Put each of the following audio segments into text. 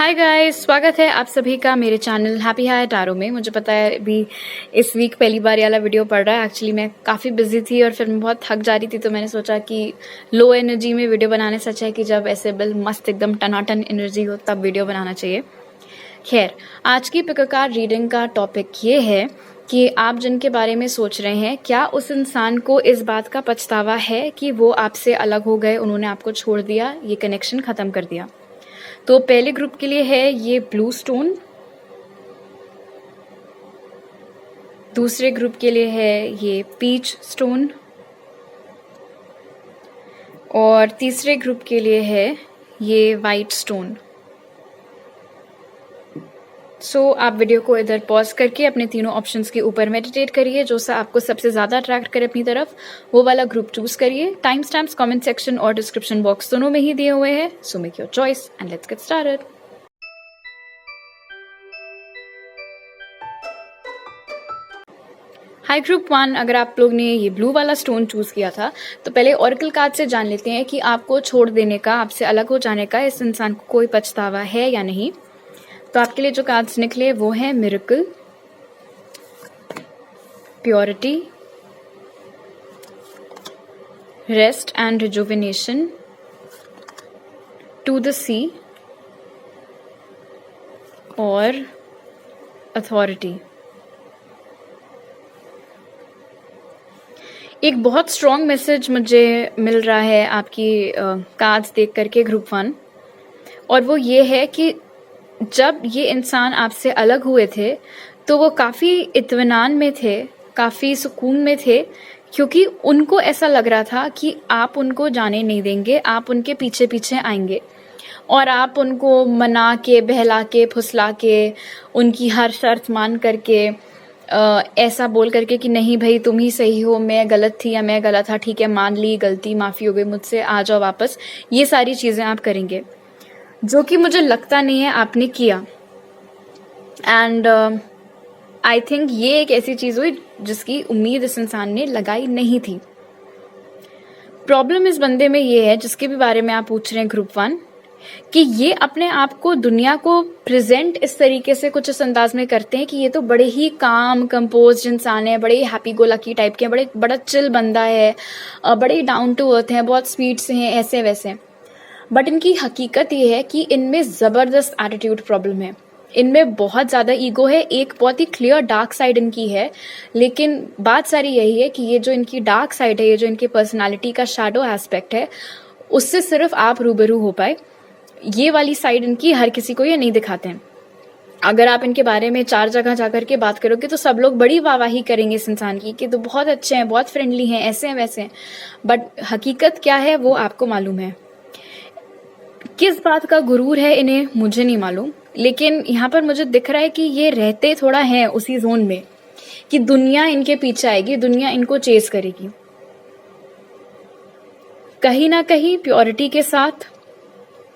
Hi guys, स्वागत है आप सभी का मेरे चैनल हैप्पी हाई टैरो में। मुझे पता है अभी इस वीक पहली बार ये वाला वीडियो पड़ रहा है। एक्चुअली मैं काफ़ी बिजी थी और फिर मैं बहुत थक जा रही थी, तो मैंने सोचा कि लो एनर्जी में वीडियो बनाने से अच्छा है कि जब ऐसे बिल मस्त एकदम टनाटन एनर्जी हो तब वीडियो बनाना चाहिए। खैर, आज की पिककार रीडिंग का टॉपिक ये है कि आप जिनके बारे में सोच रहे हैं, क्या उस इंसान को इस बात का पछतावा है कि वो आपसे अलग हो गए, उन्होंने आपको छोड़ दिया, ये कनेक्शन ख़त्म कर दिया। तो पहले ग्रुप के लिए है ये ब्लू स्टोन, दूसरे ग्रुप के लिए है ये पीच स्टोन और तीसरे ग्रुप के लिए है ये वाइट स्टोन। सो आप वीडियो को इधर पॉज करके अपने तीनों ऑप्शंस के ऊपर मेडिटेट करिए। जो सा आपको सबसे ज़्यादा अट्रैक्ट करे अपनी तरफ, वो वाला ग्रुप चूज करिए। टाइम स्टैम्प्स कमेंट सेक्शन और डिस्क्रिप्शन बॉक्स दोनों में ही दिए हुए हैं। So make your choice and let's get started. High group 1, अगर आप लोग ने ये ब्लू वाला स्टोन चूज किया था तो पहले ऑरेकल कार्ड से जान लेते हैं कि आपको छोड़ देने का, आपसे अलग हो जाने का इस इंसान को कोई पछतावा है या नहीं। तो आपके लिए जो कार्ड्स निकले वो है miracle, purity, rest and rejuvenation, to the sea और अथॉरिटी। एक बहुत स्ट्रॉन्ग मैसेज मुझे मिल रहा है आपकी कार्ड्स देख करके ग्रुप 1, और वो ये है कि जब ये इंसान आपसे अलग हुए थे तो वो काफ़ी इत्मीनान में थे, काफ़ी सुकून में थे, क्योंकि उनको ऐसा लग रहा था कि आप उनको जाने नहीं देंगे, आप उनके पीछे पीछे आएंगे और आप उनको मना के, बहला के, फुसला के, उनकी हर शर्त मान करके, ऐसा बोल करके कि नहीं भाई तुम ही सही हो, मैं गलत थी या मैं गलत था, ठीक है मान ली गलती, माफ़ी हो गई मुझसे, आ जाओ वापस। ये सारी चीज़ें आप करेंगे जो कि मुझे लगता नहीं है आपने किया। एंड आई थिंक ये एक ऐसी चीज़ हुई जिसकी उम्मीद इस इंसान ने लगाई नहीं थी। प्रॉब्लम इस बंदे में ये है, जिसके भी बारे में आप पूछ रहे हैं ग्रुप 1, कि ये अपने आप को, दुनिया को प्रेजेंट इस तरीके से कुछ इस अंदाज में करते हैं कि ये तो बड़े ही काम कंपोज इंसान है, बड़े ही हैप्पी गो लकी टाइप के हैं, बड़ा चिल बंदा है, बड़े ही डाउन टू अर्थ हैं, बहुत स्वीट से हैं, ऐसे वैसे। बट इनकी हकीकत ये है कि इनमें ज़बरदस्त एटीट्यूड प्रॉब्लम है, इनमें बहुत ज़्यादा ईगो है, एक बहुत ही क्लियर डार्क साइड इनकी है। लेकिन बात सारी यही है कि ये जो इनकी डार्क साइड है, ये जो इनकी पर्सनालिटी का शैडो एस्पेक्ट है, उससे सिर्फ आप रूबरू हो पाए। ये वाली साइड इनकी हर किसी को ये नहीं दिखाते हैं। अगर आप इनके बारे में 4 जगह जाकर के बात करोगे तो सब लोग बड़ी वाहवाही करेंगे इस इंसान की कि तो बहुत अच्छे हैं, बहुत फ्रेंडली हैं, ऐसे हैं वैसे हैं। बट हकीकत क्या है वो आपको मालूम है। किस बात का गुरूर है इन्हें मुझे नहीं मालूम, लेकिन यहाँ पर मुझे दिख रहा है कि ये रहते थोड़ा हैं उसी जोन में कि दुनिया इनके पीछे आएगी, दुनिया इनको चेस करेगी। कहीं ना कहीं प्योरिटी के साथ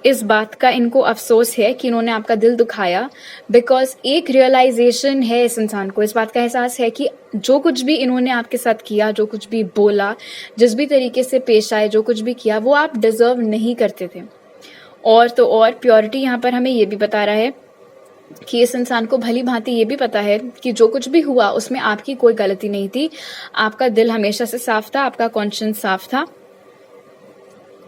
इस बात का इनको अफसोस है कि इन्होंने आपका दिल दुखाया, बिकॉज एक रियलाइजेशन है इस इंसान को, इस बात का एहसास है कि जो कुछ भी इन्होंने आपके साथ किया, जो कुछ भी बोला, जिस भी तरीके से पेश आए, जो कुछ भी किया, वो आप डिजर्व नहीं करते थे। और तो और प्योरिटी यहाँ पर हमें ये भी बता रहा है कि इस इंसान को भली भांति ये भी पता है कि जो कुछ भी हुआ उसमें आपकी कोई गलती नहीं थी, आपका दिल हमेशा से साफ था, आपका कॉन्शियस साफ था।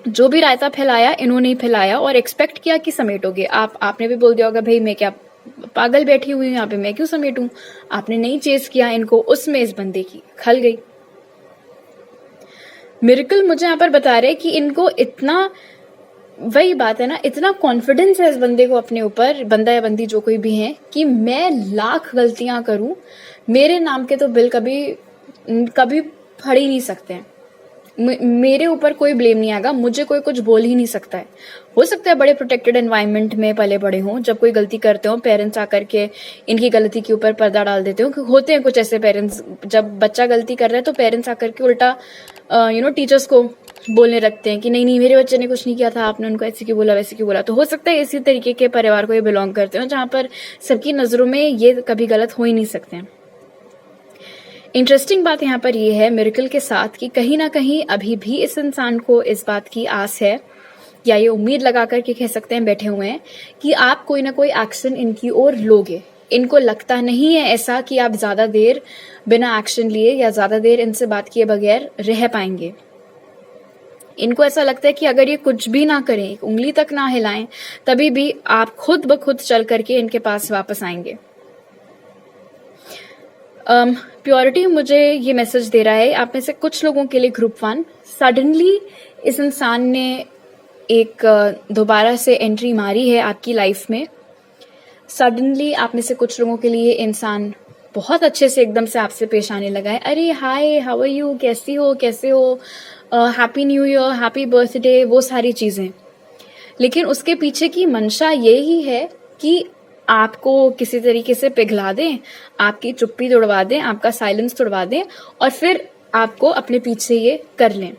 जो भी रायता फैलाया इन्होंने ही फैलाया और एक्सपेक्ट किया कि समेटोगे। आपने भी बोल दिया होगा भाई मैं क्या पागल बैठी हुई हूँ यहाँ पे, मैं क्यों समेटूं। आपने नहीं चेस किया इनको, उसमें इस बंदे की खल गई। मिरेकल मुझे यहाँ पर बता रहे कि इनको इतना, वही बात है ना, इतना कॉन्फिडेंस है इस बंदे को अपने ऊपर, बंदा या बंदी जो कोई भी है, कि मैं लाख गलतियां करूं, मेरे नाम के तो बिल कभी कभी फड़ ही नहीं सकते हैं, मेरे ऊपर कोई ब्लेम नहीं आएगा, मुझे कोई कुछ बोल ही नहीं सकता है। हो सकता है बड़े प्रोटेक्टेड एनवायरनमेंट में पले बड़े हों, जब कोई गलती करते हो पेरेंट्स आकर के इनकी गलती के ऊपर पर्दा डाल देते हो। होते हैं कुछ ऐसे पेरेंट्स, जब बच्चा गलती कर रहा है तो पेरेंट्स आकर के उल्टा टीचर्स को बोलने रखते हैं कि नहीं नहीं मेरे बच्चे ने कुछ नहीं किया था, आपने उनको ऐसे क्यों बोला, वैसे क्यों बोला। तो हो सकता है इसी तरीके के परिवार को ये बिलोंग करते हो, जहाँ पर सबकी नजरों में ये कभी गलत हो ही नहीं सकते हैं। इंटरेस्टिंग बात यहाँ पर यह है मिरेकल के साथ कि कहीं ना कहीं अभी भी इस इंसान को इस बात की आस है या ये उम्मीद लगा करके कह सकते हैं बैठे हुए हैं कि आप कोई ना कोई एक्शन इनकी ओर लोगे। इनको लगता नहीं है ऐसा कि आप ज़्यादा देर बिना एक्शन लिए या ज़्यादा देर इनसे बात किए बगैर रह पाएंगे। इनको ऐसा लगता है कि अगर ये कुछ भी ना करें, एक उंगली तक ना हिलाएं, तभी भी आप खुद ब खुद चल करके इनके पास वापस आएंगे। प्योरिटी मुझे ये मैसेज दे रहा है, आप में से कुछ लोगों के लिए ग्रुप 1, सडनली इस इंसान ने एक दोबारा से एंट्री मारी है आपकी लाइफ में। सडनली आप में से कुछ लोगों के लिए इंसान बहुत अच्छे से एकदम से आपसे पेश आने लगा है। अरे हाय, हाउ आर यू, कैसी हो, कैसे हो, happy new year, happy birthday, वो सारी चीज़ें। लेकिन उसके पीछे की मंशा यही है कि आपको किसी तरीके से पिघला दें, आपकी चुप्पी तोड़वा दें, आपका साइलेंस तोड़वा दें और फिर आपको अपने पीछे ये कर लें।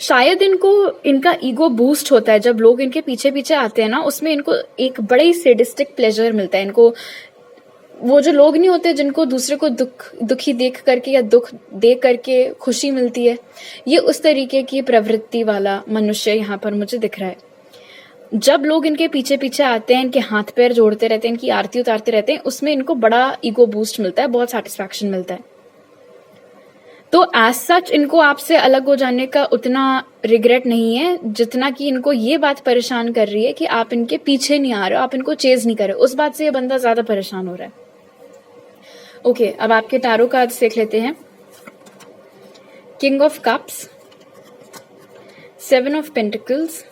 शायद इनको इनका ईगो बूस्ट होता है जब लोग इनके पीछे पीछे आते हैं ना, उसमें इनको एक बड़ा ही सैडिस्टिक प्लेजर मिलता है। इनको वो जो लोग नहीं होते जिनको दूसरे को दुखी देख करके या दुख दे करके खुशी मिलती है, ये उस तरीके की प्रवृत्ति वाला मनुष्य यहाँ पर मुझे दिख रहा है। जब लोग इनके पीछे पीछे आते हैं, इनके हाथ पैर जोड़ते रहते हैं, इनकी आरती उतारते रहते हैं, उसमें इनको बड़ा ईगो बूस्ट मिलता है, बहुत सेटिस्फैक्शन मिलता है। तो एज सच इनको आपसे अलग हो जाने का उतना रिग्रेट नहीं है जितना कि इनको ये बात परेशान कर रही है कि आप इनके पीछे नहीं आ रहे हो, आप इनको चेज नहीं कर रहे हो। उस बात से ये बंदा ज्यादा परेशान हो रहा है। ओके, अब आपके टैरो कार्ड्स देख लेते हैं। King of cups, 7 of pentacles,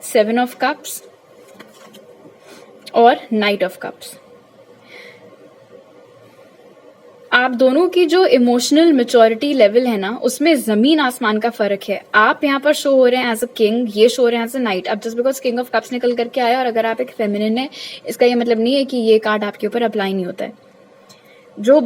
7 of cups और नाइट ऑफ कप्स। आप दोनों की जो इमोशनल मैच्योरिटी लेवल है ना, उसमें जमीन आसमान का फर्क है। आप यहाँ पर शो हो रहे हैं एज अ किंग, ये शो हो रहे हैं एज अ नाइट। अब just because king of cups निकल करके आया और अगर आप एक फेमिनिन है, इसका ये मतलब नहीं है कि ये कार्ड आपके ऊपर अप्लाई नहीं होता है। जो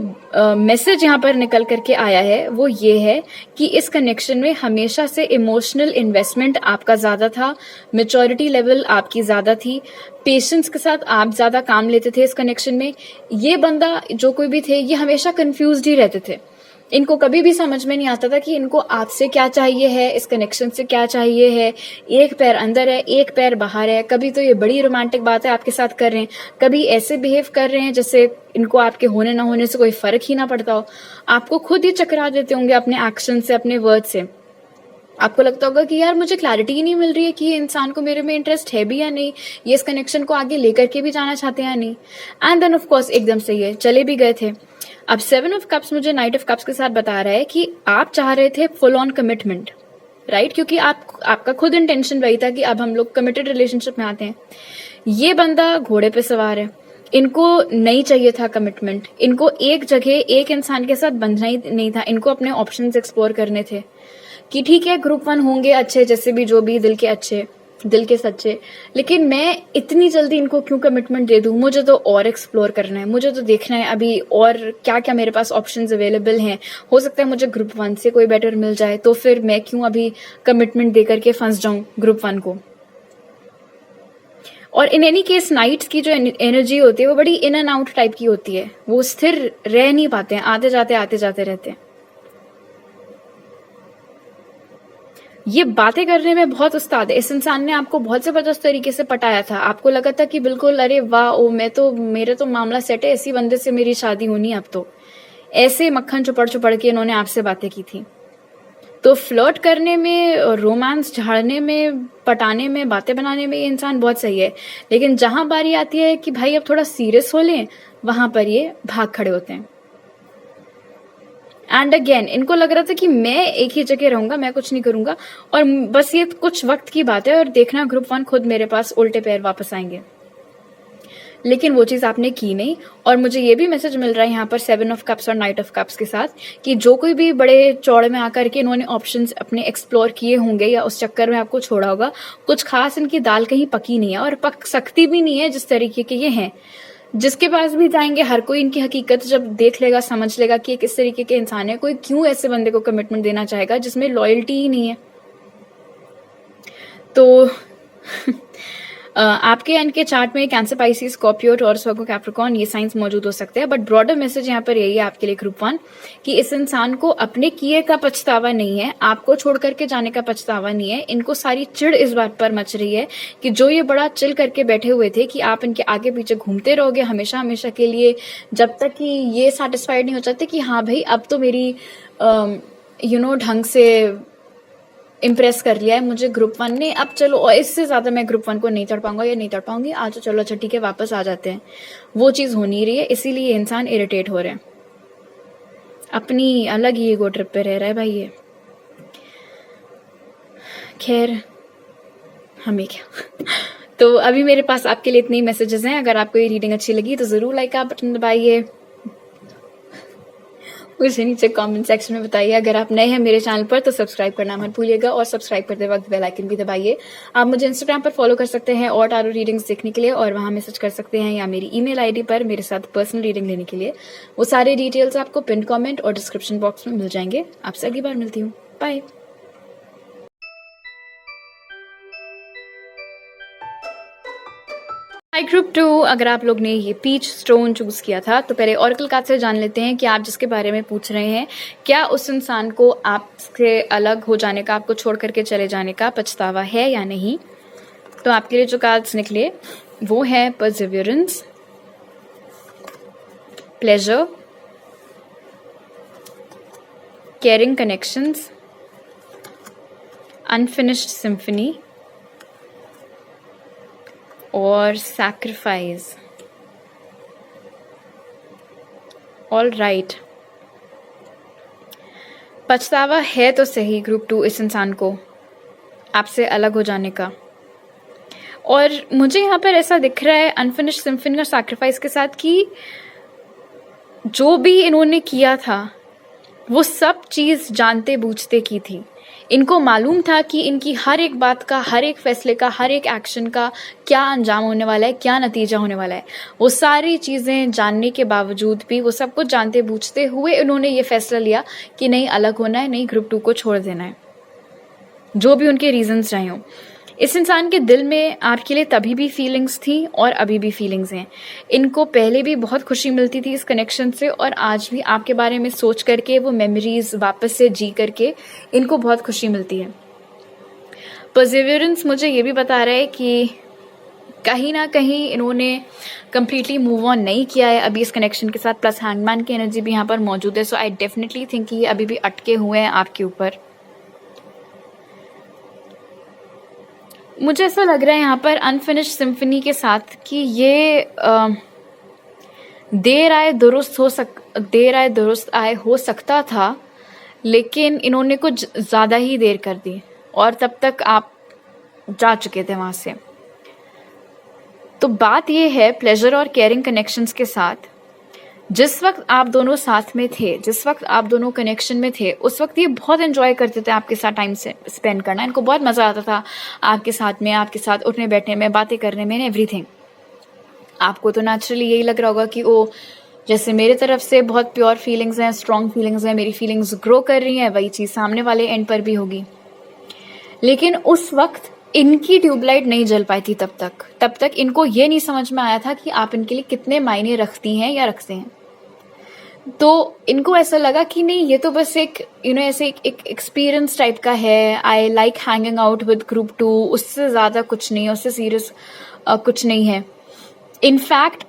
मैसेज यहाँ पर निकल करके आया है वो ये है कि इस कनेक्शन में हमेशा से इमोशनल इन्वेस्टमेंट आपका ज्यादा था, मैच्योरिटी लेवल आपकी ज्यादा थी, पेशेंस के साथ आप ज्यादा काम लेते थे इस कनेक्शन में। ये बंदा जो कोई भी थे, ये हमेशा कंफ्यूज्ड ही रहते थे। इनको कभी भी समझ में नहीं आता था कि इनको आपसे क्या चाहिए है, इस कनेक्शन से क्या चाहिए है। एक पैर अंदर है, एक पैर बाहर है। कभी तो ये बड़ी रोमांटिक बात है आपके साथ कर रहे हैं, कभी ऐसे बिहेव कर रहे हैं जैसे इनको आपके होने ना होने से कोई फर्क ही ना पड़ता हो। आपको खुद ही चकरा देते होंगे अपने एक्शन से, अपने वर्ड से। आपको लगता होगा कि यार मुझे क्लैरिटी ही नहीं मिल रही है कि ये इंसान को मेरे में इंटरेस्ट है भी या नहीं, ये इस कनेक्शन को आगे लेकर के भी जाना चाहते हैं या नहीं। एंड देन ऑफ कोर्स एकदम से ये चले भी गए थे। अब 7 ऑफ कप्स मुझे नाइट ऑफ कप्स के साथ बता रहा है कि आप चाह रहे थे फुल ऑन कमिटमेंट, राइट? क्योंकि आपका खुद इंटेंशन वही था कि अब हम लोग कमिटेड रिलेशनशिप में आते हैं। ये बंदा घोड़े पे सवार है, इनको नहीं चाहिए था कमिटमेंट। इनको एक जगह एक इंसान के साथ बंधना ही नहीं था, इनको अपने ऑप्शंस एक्सप्लोर करने थे कि ठीक है ग्रुप 1 होंगे अच्छे, जैसे भी जो भी दिल के अच्छे, दिल के सच्चे, लेकिन मैं इतनी जल्दी इनको क्यों कमिटमेंट दे दूं? मुझे तो और एक्सप्लोर करना है, मुझे तो देखना है अभी और क्या क्या मेरे पास ऑप्शंस अवेलेबल हैं। हो सकता है मुझे ग्रुप 1 से कोई बेटर मिल जाए, तो फिर मैं क्यों अभी कमिटमेंट दे करके फंस जाऊं ग्रुप 1 को। और इन एनी केस नाइट्स की जो एनर्जी होती है वो बड़ी इन एंड आउट टाइप की होती है, वो स्थिर रह नहीं पाते हैं, आते जाते रहते हैं। ये बातें करने में बहुत उस्ताद है। इस इंसान ने आपको बहुत जबरदस्त तरीके से पटाया था। आपको लगा था कि बिल्कुल अरे वाह, ओ मेरे तो मामला सेट है, ऐसी बंदे से मेरी शादी होनी। अब तो ऐसे मक्खन चुपड़ के इन्होंने आपसे बातें की थी। तो फ्लर्ट करने में, रोमांस झाड़ने में, पटाने में, बातें बनाने में ये इंसान बहुत सही है। लेकिन जहां बारी आती है कि भाई अब थोड़ा सीरियस हो लें, वहां पर ये भाग खड़े होते हैं। एंड अगेन इनको लग रहा था कि मैं एक ही जगह रहूंगा, मैं कुछ नहीं करूंगा और बस ये कुछ वक्त की बात है और देखना ग्रुप 1 खुद मेरे पास उल्टे पैर वापस आएंगे। लेकिन वो चीज आपने की नहीं। और मुझे ये भी मैसेज मिल रहा है यहाँ पर 7 ऑफ कप्स और नाइट ऑफ कप्स के साथ कि जो कोई भी बड़े चौड़े में आकर के इन्होंने ऑप्शंस अपने एक्सप्लोर किए होंगे या उस चक्कर में आपको छोड़ा होगा, कुछ खास इनकी दाल कहीं पकी नहीं है और पक सकती भी नहीं है जिस तरीके के ये हैं। जिसके पास भी जाएंगे हर कोई इनकी हकीकत जब देख लेगा, समझ लेगा कि ये किस तरीके के इंसान है। कोई क्यों ऐसे बंदे को कमिटमेंट देना चाहेगा जिसमें लॉयल्टी ही नहीं है। तो आपके एंड के चार्ट में कैंसर, पाइसिस, स्कॉर्पियो, टॉरस, वर्गो, कैप्रिकॉर्न ये साइंस मौजूद हो सकते हैं, बट ब्रॉडर मैसेज यहाँ पर यही है आपके लिए ग्रुप 1 कि इस इंसान को अपने किए का पछतावा नहीं है, आपको छोड़ करके जाने का पछतावा नहीं है। इनको सारी चिढ़ इस बात पर मच रही है कि जो ये बड़ा चिल करके बैठे हुए थे कि आप इनके आगे पीछे घूमते रहोगे हमेशा हमेशा के लिए, जब तक कि ये सेटिस्फाइड नहीं हो जाते कि हाँ भाई अब तो मेरी ढंग से इम्प्रेस कर लिया है मुझे ग्रुप 1 ने, अब चलो और इससे ज्यादा मैं ग्रुप 1 को नहीं तड़ पाऊंगा या नहीं तड़ पाऊंगी, आज तो चलो अच्छा ठीक है वापस आ जाते हैं। वो चीज हो नहीं रही है, इसीलिए ये इंसान इरिटेट हो रहे हैं, अपनी अलग ही ईगो ट्रिप पे रह रहा है भाई ये। खैर हमें क्या तो अभी मेरे पास आपके लिए इतनी मैसेजेस हैं। अगर आपको ये रीडिंग अच्छी लगी तो जरूर लाइक का बटन दबाइए, मुझे नीचे कमेंट सेक्शन में बताइए। अगर आप नए हैं मेरे चैनल पर तो सब्सक्राइब करना मत भूलिएगा और सब्सक्राइब करते वक्त बेल आइकन भी दबाइए। आप मुझे इंस्टाग्राम पर फॉलो कर सकते हैं और टारो रीडिंग्स देखने के लिए, और वहां मैसेज कर सकते हैं या मेरी ईमेल आईडी पर मेरे साथ पर्सनल रीडिंग लेने के लिए। वो सारे डिटेल्स आपको पिन कमेंट और डिस्क्रिप्शन बॉक्स में मिल जाएंगे। आपसे अगली बार मिलती हूँ, बाय। हाई ग्रुप 2, अगर आप लोग ने ये पीच स्टोन चूज किया था तो पहले ऑरेकल कार्ड से जान लेते हैं कि आप जिसके बारे में पूछ रहे हैं क्या उस इंसान को आपसे अलग हो जाने का, आपको छोड़ करके चले जाने का पछतावा है या नहीं। तो आपके लिए जो कार्ड्स निकले वो है Perseverance, pleasure, caring connections, unfinished symphony और सैक्रिफाइस। ऑल राइट, पछतावा है तो सही ग्रुप 2 इस इंसान को आपसे अलग हो जाने का, और मुझे यहाँ पर ऐसा दिख रहा है अनफिनिश्ड सिम्फनी और सैक्रिफाइस के साथ कि जो भी इन्होंने किया था वो सब चीज जानते बूझते की थी। इनको मालूम था कि इनकी हर एक बात का, हर एक फैसले का, हर एक एक्शन का क्या अंजाम होने वाला है, क्या नतीजा होने वाला है। वो सारी चीज़ें जानने के बावजूद भी, वो सब कुछ जानते बूझते हुए उन्होंने ये फैसला लिया कि नहीं अलग होना है, नहीं ग्रुप 2 को छोड़ देना है, जो भी उनके रीजंस रहे हों। इस इंसान के दिल में आपके लिए तभी भी फीलिंग्स थी और अभी भी फीलिंग्स हैं। इनको पहले भी बहुत खुशी मिलती थी इस कनेक्शन से, और आज भी आपके बारे में सोच करके, वो मेमोरीज वापस से जी करके इनको बहुत खुशी मिलती है। परसिवियरेंस मुझे ये भी बता रहा है कि कहीं ना कहीं इन्होंने कंप्लीटली मूव ऑन नहीं किया है अभी इस कनेक्शन के साथ, प्लस हैंगमैन की एनर्जी भी यहाँ पर मौजूद है। सो आई डेफिनेटली थिंक कि ये अभी भी अटके हुए हैं आपके ऊपर। मुझे ऐसा लग रहा है यहाँ पर अनफिनिश्ड सिम्फनी के साथ कि ये देर आए दुरुस्त आए हो सकता था, लेकिन इन्होंने कुछ ज़्यादा ही देर कर दी और तब तक आप जा चुके थे वहाँ से। तो बात ये है प्लेजर और केयरिंग कनेक्शंस के साथ, जिस वक्त आप दोनों साथ में थे, जिस वक्त आप दोनों कनेक्शन में थे, उस वक्त ये बहुत एंजॉय करते थे आपके साथ टाइम से स्पेंड करना। इनको बहुत मज़ा आता था आपके साथ उठने बैठने में, बातें करने में, एवरीथिंग। आपको तो नेचुरली यही लग रहा होगा कि ओ जैसे मेरे तरफ से बहुत प्योर फीलिंग्स हैं, स्ट्रॉन्ग फीलिंग्स हैं, मेरी फीलिंग्स ग्रो कर रही हैं, वही चीज़ सामने वाले एंड पर भी होगी। लेकिन उस वक्त इनकी ट्यूबलाइट नहीं जल पाई थी तब तक इनको ये नहीं समझ में आया था कि आप इनके लिए कितने मायने रखती हैं या रखते हैं। तो इनको ऐसा लगा कि नहीं ये तो बस एक ऐसे एक एक्सपीरियंस टाइप का है, I like hanging out with group 2, उससे ज़्यादा कुछ नहीं है, उससे सीरियस कुछ नहीं है। इनफैक्ट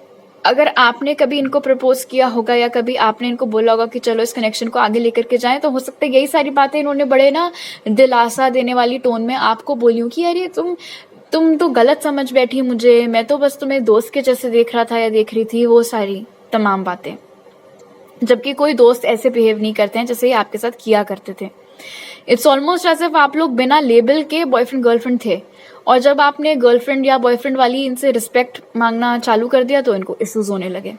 अगर आपने कभी इनको प्रपोज किया होगा या कभी आपने इनको बोला होगा कि चलो इस कनेक्शन को आगे लेकर के जाएं, तो हो सकता है यही सारी बातें इन्होंने बड़े ना दिलासा देने वाली टोन में आपको बोली हूँ कि अरे तुम तो गलत समझ बैठी मुझे, मैं तो बस तुम्हें दोस्त के जैसे देख रहा था या देख रही थी, वो सारी तमाम बातें। जबकि कोई दोस्त ऐसे बिहेव नहीं करते हैं जैसे ये आपके साथ किया करते थे। इट्स ऑलमोस्ट एज इफ आप लोग बिना लेबल के बॉयफ्रेंड गर्लफ्रेंड थे, और जब आपने गर्लफ्रेंड या बॉयफ्रेंड वाली इनसे रिस्पेक्ट मांगना चालू कर दिया तो इनको इश्यूज होने लगे।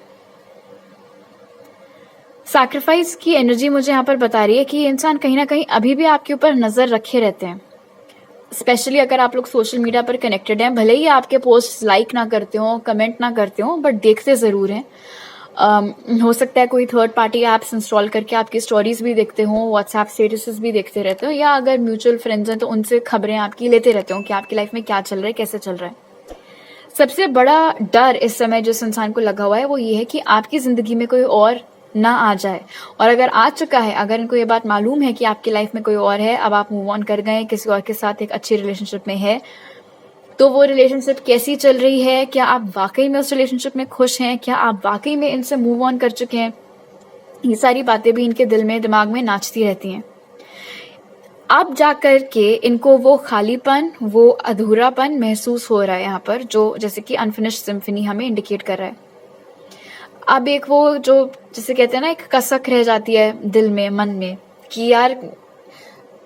सैक्रिफाइस की एनर्जी मुझे यहाँ पर बता रही है कि ये इंसान कहीं ना कहीं अभी भी आपके ऊपर नजर रखे रहते हैं। स्पेशली अगर आप लोग सोशल मीडिया पर कनेक्टेड हैं, भले ही आपके पोस्ट लाइक ना करते हो, कमेंट ना करते हो, बट देखते जरूर हैं। हो सकता है कोई थर्ड पार्टी ऐप्स इंस्टॉल करके आपकी स्टोरीज भी देखते हो, व्हाट्सएप स्टेटसेस भी देखते रहते हो, या अगर म्यूचुअल फ्रेंड्स हैं तो उनसे खबरें आपकी लेते रहते हो कि आपकी लाइफ में क्या चल रहा है, कैसे चल रहा है। सबसे बड़ा डर इस समय जो इस इंसान को लगा हुआ है वो ये है कि आपकी जिंदगी में कोई और ना आ जाए, और अगर आ चुका है, अगर इनको ये बात मालूम है कि आपकी लाइफ में कोई और है, अब आप मूव ऑन कर गए, किसी और के साथ एक अच्छी रिलेशनशिप में है, तो वो रिलेशनशिप कैसी चल रही है, क्या आप वाकई में उस रिलेशनशिप में खुश हैं, क्या आप वाकई में इनसे मूव ऑन कर चुके हैं, ये सारी बातें भी इनके दिल में दिमाग में नाचती रहती हैं। अब जाकर के इनको वो खालीपन, वो अधूरापन महसूस हो रहा है यहाँ पर, जो जैसे कि अनफिनिश्ड सिम्फनी हमें इंडिकेट कर रहा है। अब एक वो जो जैसे कहते हैं ना, एक कसक रह जाती है दिल में, मन में, कि यार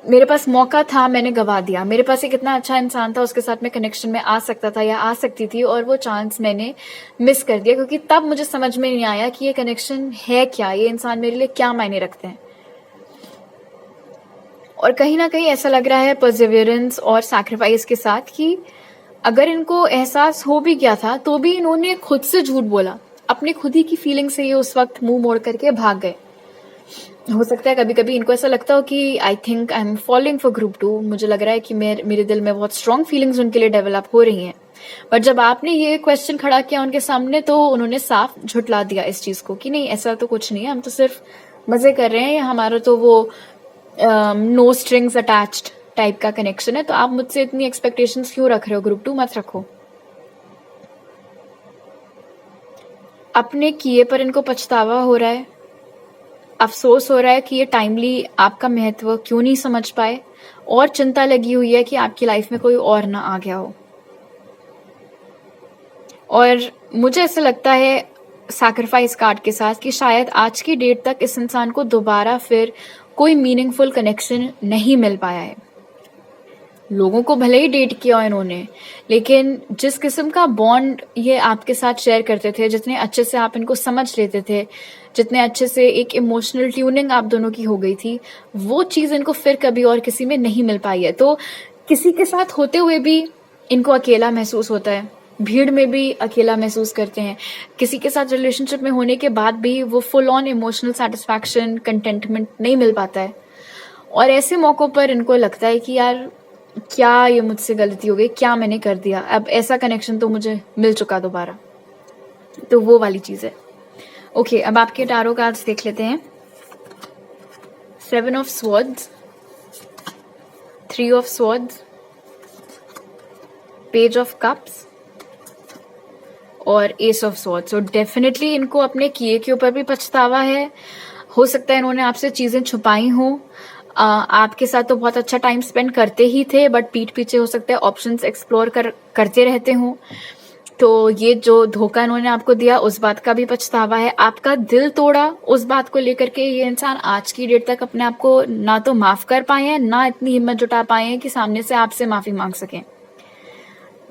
मेरे पास मौका था, मैंने गवा दिया, मेरे पास एक इतना अच्छा इंसान था, उसके साथ मैं कनेक्शन में आ सकता था या आ सकती थी, और वो चांस मैंने मिस कर दिया, क्योंकि तब मुझे समझ में नहीं आया कि ये कनेक्शन है क्या, ये इंसान मेरे लिए क्या मायने रखते हैं। और कहीं ना कहीं ऐसा लग रहा है परसिवियरेंस और सैक्रिफाइस के साथ कि अगर इनको एहसास हो भी गया था तो भी इन्होंने खुद से झूठ बोला, अपनी खुद ही की फीलिंग से ये उस वक्त मुंह मोड़ करके भाग गए। हो सकता है कभी कभी इनको ऐसा लगता हो कि I think I am following for group 2, मुझे लग रहा है कि मेरे दिल में बहुत स्ट्रॉन्ग फीलिंग्स उनके लिए डेवलप हो रही हैं। बट जब आपने ये क्वेश्चन खड़ा किया उनके सामने तो उन्होंने साफ झुटला दिया इस चीज को कि नहीं, ऐसा तो कुछ नहीं है, हम तो सिर्फ मजे कर रहे हैं, हमारा तो वो नो स्ट्रिंग्स अटैच्ड टाइप का कनेक्शन है, तो आप मुझसे इतनी एक्सपेक्टेशंस क्यों रख रहे हो, ग्रुप 2 मत रखो। अपने किए पर इनको पछतावा हो रहा है, अफसोस हो रहा है कि ये टाइमली आपका महत्व क्यों नहीं समझ पाए, और चिंता लगी हुई है कि आपकी लाइफ में कोई और ना आ गया हो। और मुझे ऐसा लगता है सैक्रिफाइस कार्ड के साथ कि शायद आज की डेट तक इस इंसान को दोबारा फिर कोई मीनिंगफुल कनेक्शन नहीं मिल पाया है। लोगों को भले ही डेट किया इन्होंने, लेकिन जिस किस्म का बॉन्ड ये आपके साथ शेयर करते थे, जितने अच्छे से आप इनको समझ लेते थे, जितने अच्छे से एक इमोशनल ट्यूनिंग आप दोनों की हो गई थी, वो चीज़ इनको फिर कभी और किसी में नहीं मिल पाई है। तो किसी के साथ होते हुए भी इनको अकेला महसूस होता है, भीड़ में भी अकेला महसूस करते हैं, किसी के साथ रिलेशनशिप में होने के बाद भी वो full on emotional satisfaction, contentment नहीं मिल पाता है। और ऐसे मौक़ों पर इनको लगता है कि यार क्या ये मुझसे गलती हो गई, क्या मैंने कर दिया, अब ऐसा कनेक्शन तो मुझे मिल चुका दोबारा। तो वो वाली चीज़ है। ओके, अब आपके टारो कार्ड्स देख लेते हैं। 7 of swords, 3 of swords, page of cups और एस ऑफ स्वॉर्ड्स। तो डेफिनेटली इनको अपने किए के ऊपर भी पछतावा है। हो सकता है इन्होंने आपसे चीजें छुपाई हों, आपके साथ तो बहुत अच्छा टाइम स्पेंड करते ही थे, बट पीठ पीछे हो सकता है ऑप्शंस एक्सप्लोर करते रहते हों। तो ये जो धोखा इन्होंने आपको दिया उस बात का भी पछतावा है, आपका दिल तोड़ा उस बात को लेकर के ये इंसान आज की डेट तक अपने आप को ना तो माफ कर पाए हैं, ना इतनी हिम्मत जुटा पाए हैं कि सामने से आपसे माफी मांग सकें।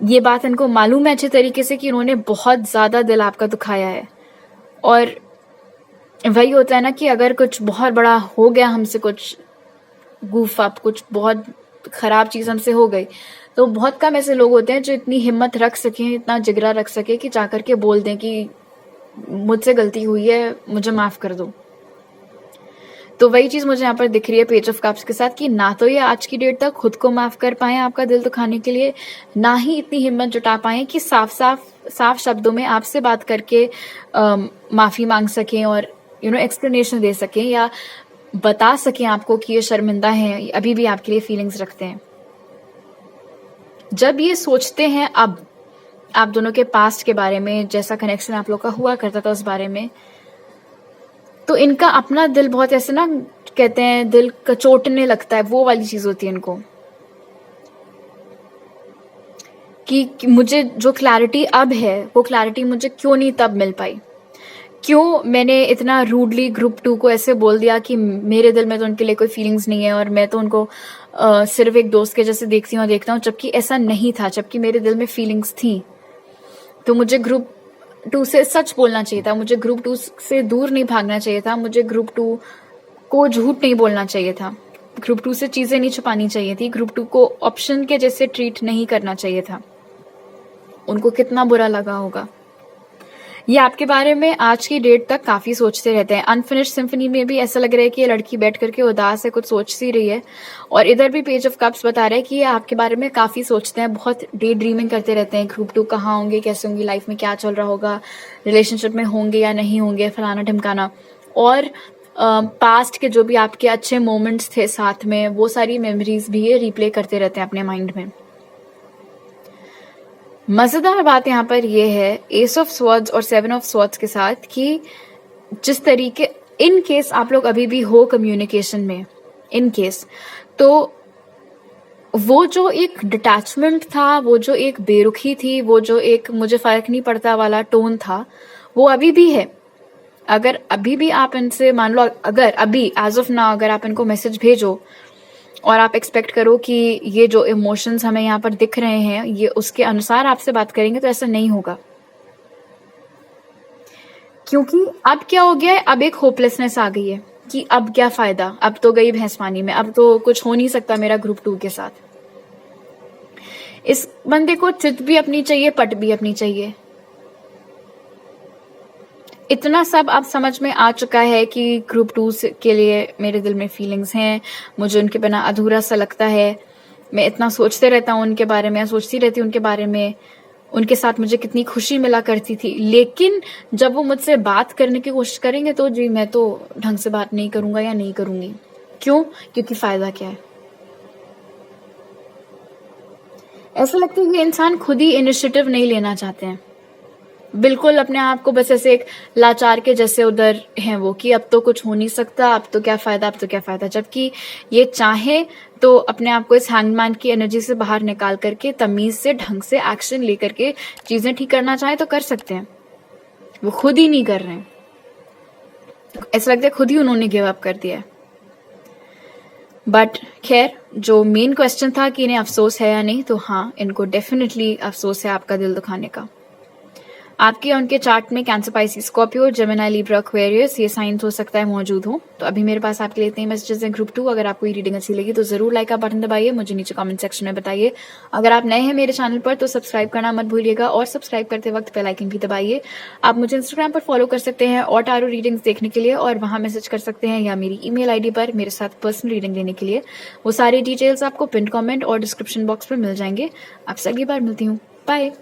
ये बात इनको मालूम है अच्छे तरीके से कि इन्होंने बहुत ज्यादा दिल आपका दुखाया है। और वही होता है ना कि अगर कुछ बहुत बड़ा हो गया हमसे, कुछ गूफ अप, कुछ बहुत खराब चीज हमसे हो गई, तो बहुत कम ऐसे लोग होते हैं जो इतनी हिम्मत रख सकें, इतना जिगरा रख सके कि जाकर के बोल दें कि मुझसे गलती हुई है, मुझे माफ कर दो। तो वही चीज मुझे यहाँ पर दिख रही है पेज ऑफ कप्स के साथ कि ना तो ये आज की डेट तक खुद को माफ कर पाए आपका दिल दुखाने के लिए, ना ही इतनी हिम्मत जुटा पाए कि साफ शब्दों में आपसे बात करके माफी मांग सकें और एक्सप्लेनेशन दे सकें या बता सकें आपको कि ये शर्मिंदा हैं, अभी भी आपके लिए फीलिंग्स रखते हैं। जब ये सोचते हैं अब आप दोनों के पास्ट के बारे में, जैसा कनेक्शन आप लोग का हुआ करता था उस बारे में, तो इनका अपना दिल बहुत ऐसे ना, कहते हैं दिल कचोटने लगता है, वो वाली चीज होती है इनको कि मुझे जो क्लैरिटी अब है वो क्लैरिटी मुझे क्यों नहीं तब मिल पाई, क्यों मैंने इतना रूडली ग्रुप 2 को ऐसे बोल दिया कि मेरे दिल में तो उनके लिए कोई फीलिंग्स नहीं है और मैं तो उनको सिर्फ एक दोस्त के जैसे देखती हूँ और देखता हूँ, जबकि ऐसा नहीं था, जबकि मेरे दिल में फीलिंग्स थी। तो मुझे ग्रुप 2 से सच बोलना चाहिए था, मुझे ग्रुप 2 से दूर नहीं भागना चाहिए था, मुझे ग्रुप 2 को झूठ नहीं बोलना चाहिए था, ग्रुप 2 से चीजें नहीं छुपानी चाहिए थी, ग्रुप 2 को ऑप्शन के जैसे ट्रीट नहीं करना चाहिए था। उनको कितना बुरा लगा होगा। ये आपके बारे में आज की डेट तक काफी सोचते रहते हैं। अनफिनिश्ड सिम्फनी में भी ऐसा लग रहा है कि ये लड़की बैठ करके उदास है, कुछ सोच सी रही है। और इधर भी पेज ऑफ कप्स बता रहा है कि ये आपके बारे में काफी सोचते हैं, बहुत डे ड्रीमिंग करते रहते हैं। ग्रुप 2 कहाँ होंगे, कैसे होंगे, लाइफ में क्या चल रहा होगा, रिलेशनशिप में होंगे या नहीं होंगे, फलाना ढिमकाना। और पास्ट के जो भी आपके अच्छे मोमेंट्स थे साथ में, वो सारी मेमोरीज भी ये रिप्ले करते रहते हैं अपने माइंड में। मजेदार बात यहाँ पर ये है एस ऑफ स्वॉर्ड्स और 7 ऑफ स्वॉर्ड्स के साथ कि जिस तरीके, इन केस आप लोग अभी भी हो कम्युनिकेशन में, इन केस, तो वो जो एक डिटैचमेंट था, वो जो एक बेरुखी थी, वो जो एक मुझे फर्क नहीं पड़ता वाला टोन था, वो अभी भी है। अगर अभी भी आप इनसे, मान लो अगर अभी एज ऑफ नाउ अगर आप इनको मैसेज भेजो और आप एक्सपेक्ट करो कि ये जो इमोशंस हमें यहाँ पर दिख रहे हैं ये उसके अनुसार आपसे बात करेंगे, तो ऐसा नहीं होगा। क्योंकि अब क्या हो गया है, अब एक होपलेसनेस आ गई है कि अब क्या फायदा, अब तो गई भैंस पानी में, अब तो कुछ हो नहीं सकता मेरा ग्रुप 2 के साथ। इस बंदे को चित भी अपनी चाहिए, पट भी अपनी चाहिए। इतना सब अब समझ में आ चुका है कि ग्रुप 2 के लिए मेरे दिल में फीलिंग्स हैं, मुझे उनके बिना अधूरा सा लगता है। मैं इतना सोचते रहता हूँ उनके बारे में, सोचती रहती हूँ उनके बारे में, उनके साथ मुझे कितनी खुशी मिला करती थी। लेकिन जब वो मुझसे बात करने की कोशिश करेंगे तो जी मैं तो ढंग से बात नहीं करूंगा या नहीं करूंगी। क्यों? क्योंकि फायदा क्या है। ऐसा लगता है कि इंसान खुद ही इनिशिएटिव नहीं लेना चाहते हैं, बिल्कुल अपने आप को बस ऐसे एक लाचार के जैसे उधर हैं वो कि अब तो कुछ हो नहीं सकता, अब तो क्या फायदा, अब तो क्या फायदा। जबकि ये चाहे तो अपने आप को इस हैंगमैन की एनर्जी से बाहर निकाल करके तमीज से, ढंग से एक्शन लेकर के चीजें ठीक करना चाहे तो कर सकते हैं। वो खुद ही नहीं कर रहे हैं, ऐसा लगता है खुद ही उन्होंने गिव अप कर दिया है। बट खैर, जो मेन क्वेश्चन था कि इन्हें अफसोस है या नहीं, तो हाँ, इनको डेफिनेटली अफसोस है आपका दिल दुखाने का। आपके या उनके चार्ट में cancer, Pisces, Scorpio, Gemini, Libra, Aquarius ये साइंस हो सकता है मौजूद हो। तो अभी मेरे पास आपके लिए इतने मैसेजेस हैं ग्रुप 2। अगर आपको ये रीडिंग अच्छी लगी तो जरूर लाइक का बटन दबाइए, मुझे नीचे कमेंट सेक्शन में बताइए। अगर आप नए हैं मेरे चैनल पर तो सब्सक्राइब करना मत भूलिएगा, और सब्सक्राइब करते वक्त बेल आइकन भी दबाइए। आप मुझे इंस्टाग्राम पर फॉलो कर सकते हैं और टारो रीडिंग्स देखने के लिए, और वहां मैसेज कर सकते हैं, या मेरी ईमेल आईडी पर मेरे साथ पर्सनल रीडिंग लेने के लिए। वो सारी डिटेल्स आपको पिन कमेंट और डिस्क्रिप्शन बॉक्स पर मिल जाएंगे। आपसे अगली बार मिलती हूँ, बाय।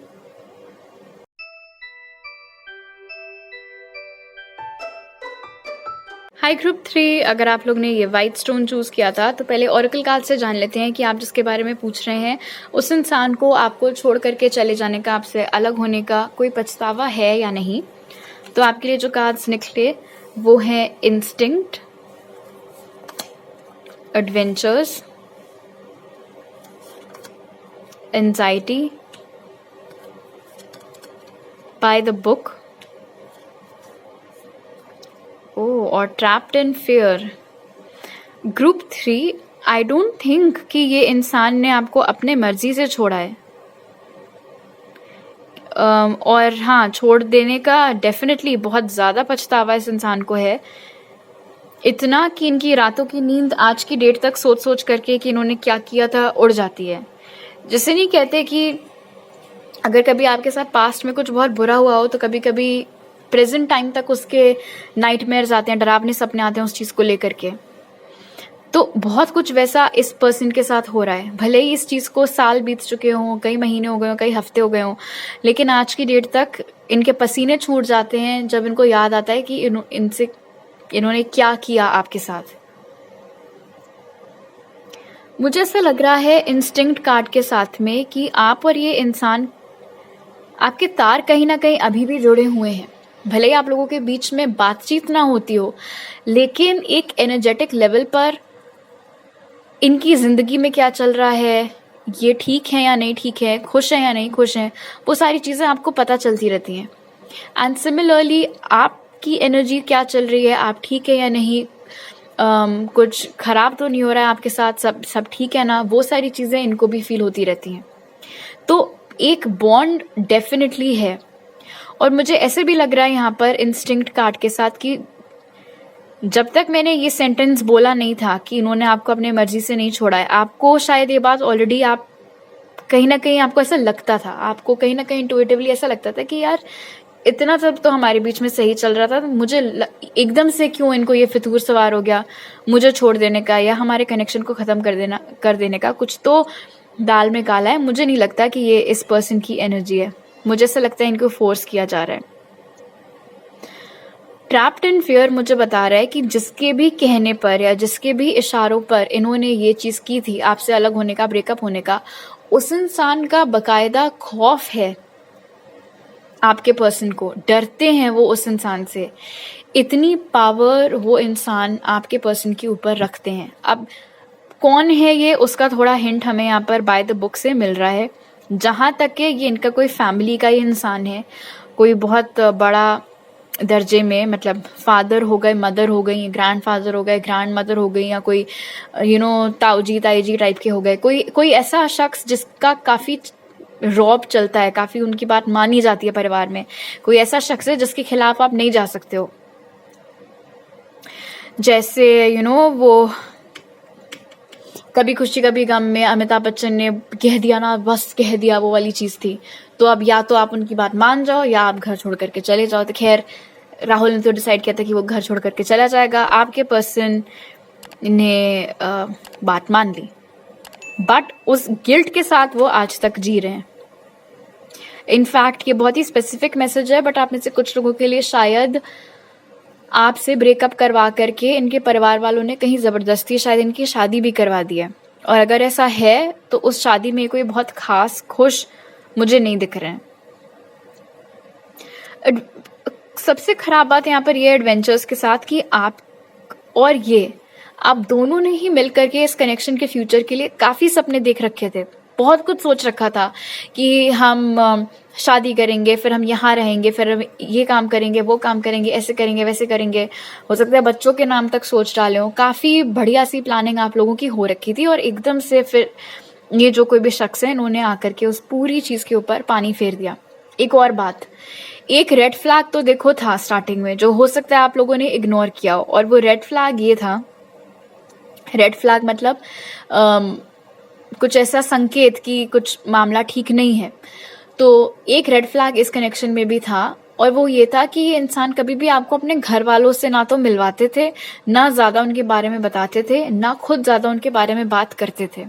हाय ग्रुप 3, अगर आप लोग ने ये वाइट स्टोन चूज किया था तो पहले ओरेकल कार्ड से जान लेते हैं कि आप जिसके बारे में पूछ रहे हैं उस इंसान को आपको छोड़ करके चले जाने का, आपसे अलग होने का कोई पछतावा है या नहीं। तो आपके लिए जो कार्ड्स निकले वो है instinct, adventures, anxiety, by the book, और trapped in fear. Group 3, I don't think कि ये इंसान ने आपको अपने मर्जी से छोड़ा है। और हाँ, छोड़ देने का डेफिनेटली बहुत ज्यादा पछतावा इस इंसान को है, इतना कि इनकी रातों की नींद आज की डेट तक सोच सोच करके कि इन्होंने क्या किया था उड़ जाती है। जिसे नहीं कहते कि अगर कभी आपके साथ पास्ट में कुछ बहुत बुरा हुआ हो तो कभी कभी प्रेजेंट टाइम तक उसके नाइटमेयर्स आते हैं, डरावने सपने आते हैं उस चीज को लेकर के। तो बहुत कुछ वैसा इस पर्सन के साथ हो रहा है। भले ही इस चीज को साल बीत चुके हों, कई महीने हो गए हों, कई हफ्ते हो गए हों, लेकिन आज की डेट तक इनके पसीने छूट जाते हैं जब इनको याद आता है कि इन्होंने क्या किया आपके साथ। मुझे ऐसा लग रहा है इंस्टिंक्ट कार्ड के साथ में कि आप और ये इंसान, आपके तार कहीं ना कहीं अभी भी जुड़े हुए हैं। भले ही आप लोगों के बीच में बातचीत ना होती हो, लेकिन एक एनर्जेटिक लेवल पर इनकी जिंदगी में क्या चल रहा है, ये ठीक है या नहीं ठीक है, खुश है या नहीं खुश है, वो सारी चीजें आपको पता चलती रहती हैं। एंड सिमिलरली आपकी एनर्जी क्या चल रही है, आप ठीक है या नहीं, कुछ खराब तो नहीं हो रहा है आपके साथ, सब ठीक है ना, वो सारी चीजें इनको भी फील होती रहती हैं। तो एक बॉन्ड डेफिनेटली है। और मुझे ऐसे भी लग रहा है यहाँ पर इंस्टिंक्ट कार्ड के साथ कि जब तक मैंने ये सेंटेंस बोला नहीं था कि इन्होंने आपको अपने मर्जी से नहीं छोड़ा है, आपको शायद ये बात ऑलरेडी, आप कहीं ना कहीं आपको ऐसा लगता था, आपको कहीं ना कहीं इंट्यूटिवली ऐसा लगता था कि यार इतना सब तो हमारे बीच में सही चल रहा था, तो मुझे एकदम से क्यों इनको ये फितूर सवार हो गया मुझे छोड़ देने का या हमारे कनेक्शन को ख़त्म कर देने का। कुछ तो दाल में काला है। मुझे नहीं लगता कि ये इस पर्सन की एनर्जी है, मुझे ऐसा लगता है इनको फोर्स किया जा रहा है। ट्रैप्ड इन फियर मुझे बता रहा है कि जिसके भी कहने पर या जिसके भी इशारों पर इन्होंने ये चीज़ की थी, आपसे अलग होने का, ब्रेकअप होने का, उस इंसान का बकायदा खौफ है आपके पर्सन को, डरते हैं वो उस इंसान से। इतनी पावर वो इंसान आपके पर्सन के ऊपर रखते हैं। अब कौन है ये, उसका थोड़ा हिंट हमें यहाँ पर बाय द बुक से मिल रहा है। जहाँ तक कि ये इनका कोई फैमिली का ही इंसान है, कोई बहुत बड़ा दर्जे में, मतलब फादर हो गए, मदर हो गई, ग्रैंड फादर हो गए, ग्रैंड मदर हो गई, या कोई ताऊजी ताईजी टाइप के हो गए, कोई ऐसा शख्स जिसका काफ़ी रौब चलता है, काफ़ी उनकी बात मानी जाती है परिवार में। कोई ऐसा शख्स है जिसके खिलाफ आप नहीं जा सकते हो। जैसे वो कभी खुशी कभी गम में अमिताभ बच्चन ने कह दिया ना, बस कह दिया, वो वाली चीज़ थी। तो अब या तो आप उनकी बात मान जाओ या आप घर छोड़ करके चले जाओ। तो खैर राहुल ने तो डिसाइड किया था कि वो घर छोड़ करके चला जाएगा। आपके पर्सन ने बात मान ली, बट उस गिल्ट के साथ वो आज तक जी रहे हैं। इनफैक्ट ये बहुत ही स्पेसिफिक मैसेज है, बट आप में से कुछ लोगों के लिए शायद आपसे ब्रेकअप करवा करके इनके परिवार वालों ने कहीं ज़बरदस्ती शायद इनकी शादी भी करवा दी है। और अगर ऐसा है तो उस शादी में कोई बहुत खास खुश मुझे नहीं दिख रहे हैं। सबसे खराब बात यहाँ पर ये एडवेंचर्स के साथ कि आप और ये आप दोनों ने ही मिल करके इस कनेक्शन के फ्यूचर के लिए काफ़ी सपने देख रखे थे, बहुत कुछ सोच रखा था कि हम शादी करेंगे, फिर हम यहाँ रहेंगे, फिर हम ये काम करेंगे, वो काम करेंगे, ऐसे करेंगे, वैसे करेंगे। हो सकता है बच्चों के नाम तक सोच डाले हो। काफ़ी बढ़िया सी प्लानिंग आप लोगों की हो रखी थी, और एकदम से फिर ये जो कोई भी शख्स है इन्होंने आकर के उस पूरी चीज़ के ऊपर पानी फेर दिया। एक और बात, एक रेड फ्लैग तो देखो था स्टार्टिंग में, जो हो सकता है आप लोगों ने इग्नोर किया हो, और वो रेड फ्लैग ये था, रेड फ्लैग मतलब कुछ ऐसा संकेत कि कुछ मामला ठीक नहीं है। तो एक रेड फ्लैग इस कनेक्शन में भी था, और वो ये था कि ये इंसान कभी भी आपको अपने घर वालों से ना तो मिलवाते थे, ना ज़्यादा उनके बारे में बताते थे, ना खुद ज़्यादा उनके बारे में बात करते थे।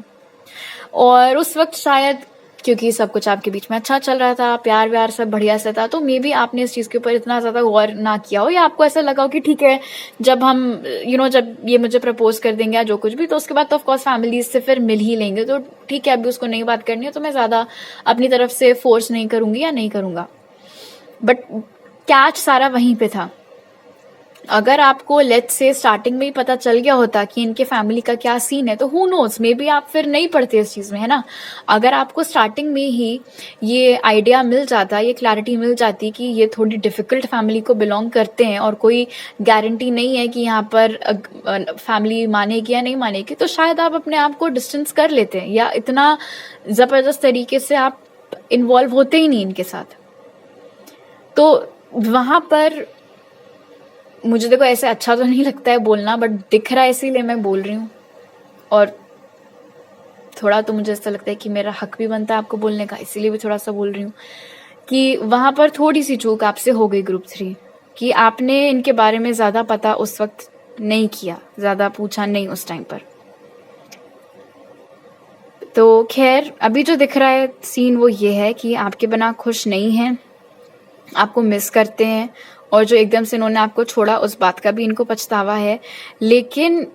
और उस वक्त शायद क्योंकि सब कुछ आपके बीच में अच्छा चल रहा था, प्यार व्यार सब बढ़िया से था, तो मे बी आपने इस चीज़ के ऊपर इतना ज़्यादा गौर ना किया हो, या आपको ऐसा लगा हो कि ठीक है जब हम जब ये मुझे प्रपोज कर देंगे या जो कुछ भी, तो उसके बाद तो ऑफकोर्स फैमिलीज से फिर मिल ही लेंगे, तो ठीक है अभी उसको नई बात करनी है तो मैं ज़्यादा अपनी तरफ से फोर्स नहीं करूँगी या नहीं करूँगा। बट कैच सारा वहीं पे था। अगर आपको लेट्स से स्टार्टिंग में ही पता चल गया होता कि इनके फैमिली का क्या सीन है, तो हु नोज, मे बी आप फिर नहीं पढ़ते इस चीज़ में, है ना। अगर आपको स्टार्टिंग में ही ये आइडिया मिल जाता, ये क्लैरिटी मिल जाती कि ये थोड़ी डिफ़िकल्ट फैमिली को बिलोंग करते हैं और कोई गारंटी नहीं है कि यहाँ पर फैमिली मानेगी या नहीं मानेगी, तो शायद आप अपने आप को डिस्टेंस कर लेते हैं, या इतना ज़बरदस्त तरीके से आप इन्वॉल्व होते ही नहीं इनके साथ। तो वहाँ पर मुझे देखो ऐसे अच्छा तो नहीं लगता है बोलना, बट दिख रहा है इसीलिए मैं बोल रही हूँ, और थोड़ा तो मुझे ऐसा लगता है कि मेरा हक भी बनता है आपको बोलने का, इसीलिए भी थोड़ा सा बोल रही हूँ कि वहाँ पर थोड़ी सी चूक आपसे हो गई ग्रुप 3 कि आपने इनके बारे में ज़्यादा पता उस वक्त नहीं किया, ज़्यादा पूछा नहीं उस टाइम पर। तो खैर अभी जो दिख रहा है सीन वो ये है कि आपके बिना खुश नहीं हैं, आपको मिस करते हैं, और जो एकदम से इन्होंने आपको छोड़ा उस बात का भी इनको पछतावा है। लेकिन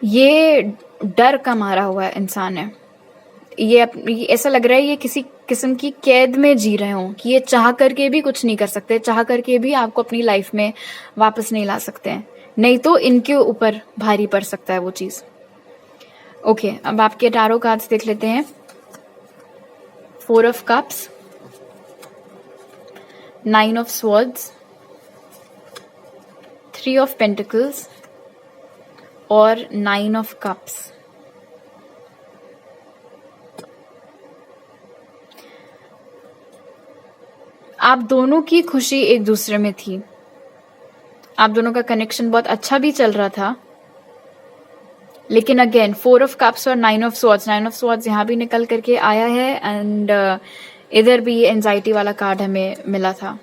ये डर का मारा हुआ इंसान है, ये ऐसा लग रहा है ये किसी किस्म की कैद में जी रहे हों कि ये चाह करके भी कुछ नहीं कर सकते, चाह करके भी आपको अपनी लाइफ में वापस नहीं ला सकते हैं, नहीं तो इनके ऊपर भारी पड़ सकता है वो चीज़। ओके, अब आपके टारो कार्ड्स देख लेते हैं। 4 of cups, 9 of swords, 3 of pentacles और 9 of cups। आप दोनों की खुशी एक दूसरे में थी, आप दोनों का कनेक्शन बहुत अच्छा भी चल रहा था, लेकिन अगेन 4 of cups और 9 of swords, 9 of swords यहाँ भी निकल करके आया है, एंड इधर भी ये एंजाइटी वाला कार्ड हमें मिला था।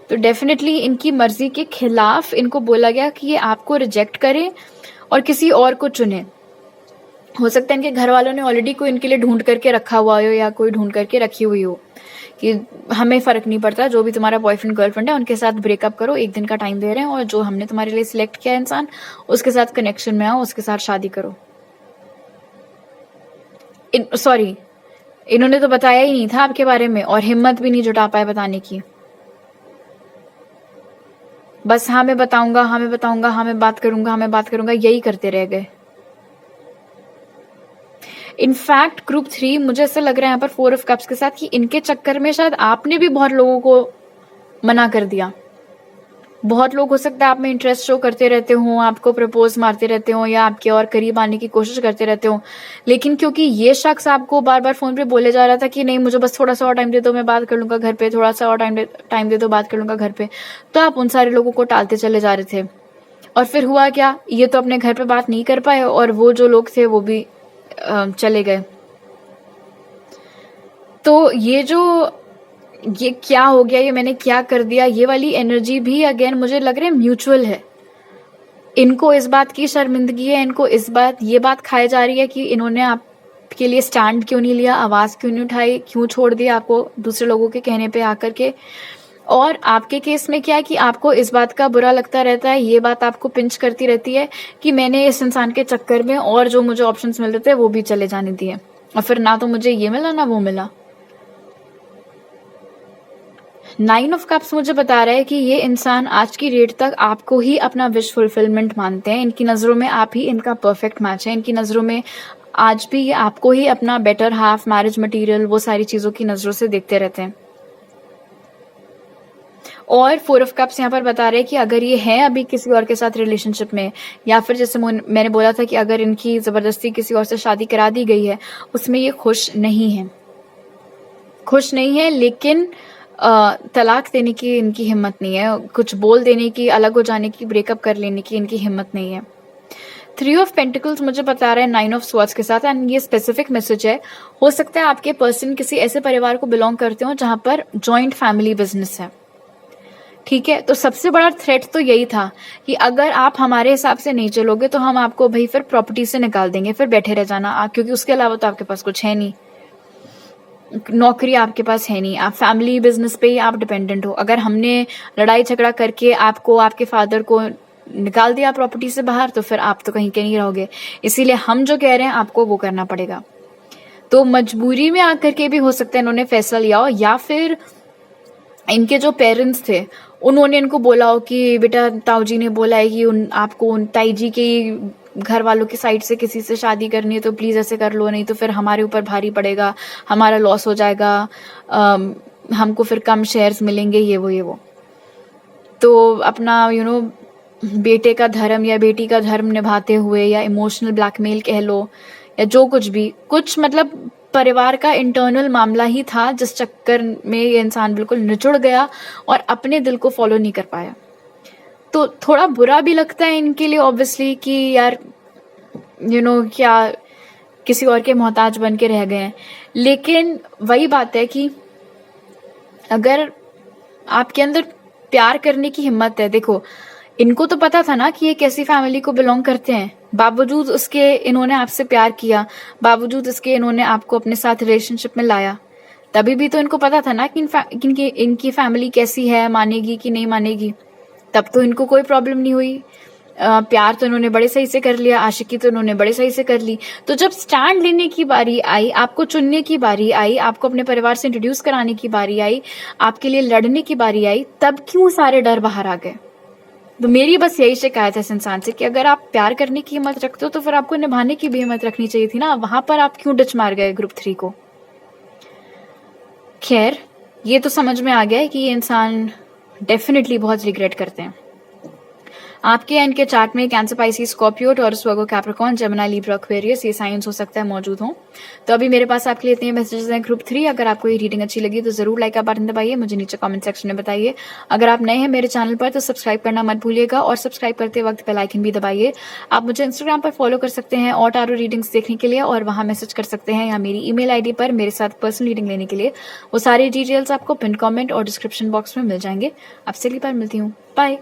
तो डेफिनेटली इनकी मर्जी के खिलाफ इनको बोला गया कि ये आपको रिजेक्ट करे और किसी और को चुने। हो सकता है इनके घर वालों ने ऑलरेडी कोई इनके लिए ढूंढ करके रखा हुआ हो या कोई ढूंढ करके रखी हुई हो कि हमें फर्क नहीं पड़ता, जो भी तुम्हारा बॉयफ्रेंड गर्लफ्रेंड है उनके साथ ब्रेकअप करो, 1 दिन का टाइम दे रहे हैं, और जो हमने तुम्हारे लिए सिलेक्ट किया इंसान उसके साथ कनेक्शन में आओ, उसके साथ शादी करो। सॉरी, इन्होंने तो बताया ही नहीं था आपके बारे में और हिम्मत भी नहीं जुटा पाए बताने की। बस हाँ मैं बताऊंगा, हाँ मैं बताऊंगा, हाँ मैं बात करूंगा, हाँ मैं बात करूंगा, यही करते रह गए। इनफैक्ट ग्रुप 3 मुझे ऐसा लग रहा है यहाँ पर 4 ऑफ कप्स के साथ कि इनके चक्कर में शायद आपने भी बहुत लोगों को मना कर दिया। बहुत लोग हो सकता है आप में इंटरेस्ट शो करते रहते हो, आपको प्रपोज मारते रहते हो या आपके और करीब आने की कोशिश करते रहते हो, लेकिन क्योंकि ये शख्स आपको बार बार फोन पे बोले जा रहा था कि नहीं मुझे बस थोड़ा सा और टाइम दे दो, मैं बात कर लूंगा घर पे, थोड़ा सा और टाइम दे दो, बात कर लूंगा घर पे, तो आप उन सारे लोगों को टालते चले जा रहे थे। और फिर हुआ क्या, ये तो अपने घर पे बात नहीं कर पाए और वो जो लोग थे वो भी चले गए। तो ये क्या हो गया, ये मैंने क्या कर दिया, ये वाली एनर्जी भी अगेन मुझे लग रहा है म्यूचुअल है। इनको इस बात की शर्मिंदगी है, इनको ये बात खाई जा रही है कि इन्होंने आपके लिए स्टैंड क्यों नहीं लिया, आवाज क्यों नहीं उठाई, क्यों छोड़ दिया आपको दूसरे लोगों के कहने पे आकर के। और आपके केस में क्या है कि आपको इस बात का बुरा लगता रहता है, ये बात आपको पिंच करती रहती है कि मैंने इस इंसान के चक्कर में और जो मुझे ऑप्शंस मिल रहे थे वो भी चले जाने दिए, और फिर ना तो मुझे ये मिला ना वो मिला। 9 ऑफ कप्स मुझे बता रहा है कि ये इंसान आज की डेट तक आपको ही अपना विश फुलफिलमेंट मानते हैं। इनकी नजरों में आप ही इनका परफेक्ट मैच है। इनकी नजरों में आज भी ये आपको ही अपना बेटर हाफ, मैरिज मटेरियल, वो सारी चीजों की नजरों से देखते रहते हैं। और 4 ऑफ कप्स यहाँ पर बता रहे हैं कि अगर ये है अभी किसी और के साथ रिलेशनशिप में, या फिर जैसे मैंने बोला था कि अगर इनकी जबरदस्ती किसी और से शादी करा दी गई है, उसमें ये खुश नहीं है, लेकिन तलाक देने की इनकी हिम्मत नहीं है, कुछ बोल देने की, अलग हो जाने की, ब्रेकअप कर लेने की इनकी हिम्मत नहीं है। 3 ऑफ पेंटिकल्स मुझे बता रहा है 9 ऑफ स्वॉर्ड्स के साथ, एंड ये स्पेसिफिक मैसेज है। हो सकता है आपके पर्सन किसी ऐसे परिवार को बिलोंग करते हो जहां पर जॉइंट फैमिली बिजनेस है, ठीक है। तो सबसे बड़ा थ्रेट तो यही था कि अगर आप हमारे हिसाब से नहीं चलोगे तो हम आपको भाई फिर प्रॉपर्टी से निकाल देंगे, फिर बैठे रह जाना, क्योंकि उसके अलावा तो आपके पास कुछ है नहीं, नौकरी आपके पास है नहीं, आप फैमिली बिजनेस पे ही आप डिपेंडेंट हो। अगर हमने लड़ाई झगड़ा करके आपको, आपके फादर को निकाल दिया प्रॉपर्टी से बाहर, तो फिर आप तो कहीं के नहीं रहोगे। इसीलिए हम जो कह रहे हैं आपको वो करना पड़ेगा। तो मजबूरी में आकर के भी हो सकता है इन्होंने फैसला लिया हो, या फिर इनके जो पेरेंट्स थे उन्होंने इनको बोला हो कि बेटा ताऊ जी ने बोला है कि आपको ताई जी के घर वालों की साइड से किसी से शादी करनी है तो प्लीज ऐसे कर लो, नहीं तो फिर हमारे ऊपर भारी पड़ेगा, हमारा लॉस हो जाएगा, हमको फिर कम शेयर्स मिलेंगे, ये वो। तो अपना बेटे का धर्म या बेटी का धर्म निभाते हुए, या इमोशनल ब्लैकमेल कह लो, या जो कुछ भी, कुछ मतलब परिवार का इंटरनल मामला ही था जिस चक्कर में ये इंसान बिल्कुल निचुड़ गया और अपने दिल को फॉलो नहीं कर पाया। तो थोड़ा बुरा भी लगता है इनके लिए ऑब्वियसली कि यार क्या किसी और के मोहताज बन के रह गए हैं। लेकिन वही बात है कि अगर आपके अंदर प्यार करने की हिम्मत है, देखो इनको तो पता था ना कि ये कैसी फैमिली को बिलोंग करते हैं, बावजूद उसके इन्होंने आपसे प्यार किया, बावजूद इसके इन्होंने आपको अपने साथ रिलेशनशिप में लाया। तभी भी तो इनको पता था ना कि इनकी फैमिली कैसी है, मानेगी कि नहीं मानेगी। तब तो इनको कोई प्रॉब्लम नहीं हुई। प्यार तो इन्होंने बड़े सही से कर लिया, आशिकी तो इन्होंने बड़े सही से कर ली। तो जब स्टैंड लेने की बारी आई, आपको चुनने की बारी आई, आपको अपने परिवार से इंट्रोड्यूस कराने की बारी आई, आपके लिए लड़ने की बारी आई, तब क्यों सारे डर बाहर आ गए? तो मेरी बस यही शिकायत है इस इंसान से कि अगर आप प्यार करने की हिम्मत रखते हो तो फिर आपको निभाने की भी हिम्मत रखनी चाहिए थी ना। वहां पर आप क्यों डिच मार गए ग्रुप 3 को? खैर, ये तो समझ में आ गया है कि ये इंसान डेफिनेटली बहुत रिग्रेट करते हैं। आपके एंड के चार्ट में कैंसर, पाइसिस, स्कॉर्पियो, टॉरस, वर्गो, कैप्रिकॉर्न, जेमिनी, लिब्रा, एक्वेरियस ये साइंस हो सकता है मौजूद हों। तो अभी मेरे पास आपके लिए इतने मैसेजेस हैं ग्रुप 3। अगर आपको ये रीडिंग अच्छी लगी तो जरूर लाइक का बटन दबाइए, मुझे नीचे कमेंट सेक्शन में बताइए। अगर आप नए हैं मेरे चैनल पर तो सब्सक्राइब करना मत भूलिएगा और सब्सक्राइब करते वक्त बेल आइकन भी दबाइए। आप मुझे इंस्टाग्राम पर फॉलो कर सकते हैं और टारो रीडिंग्स देखने के लिए, और वहां मैसेज कर सकते हैं या मेरी ईमेल आईडी पर मेरे साथ पर्सनल रीडिंग लेने के लिए। वो सारी डिटेल्स आपको पिन कमेंट और डिस्क्रिप्शन बॉक्स में मिल जाएंगे। आपसे अगली बार मिलती हूँ। बाय।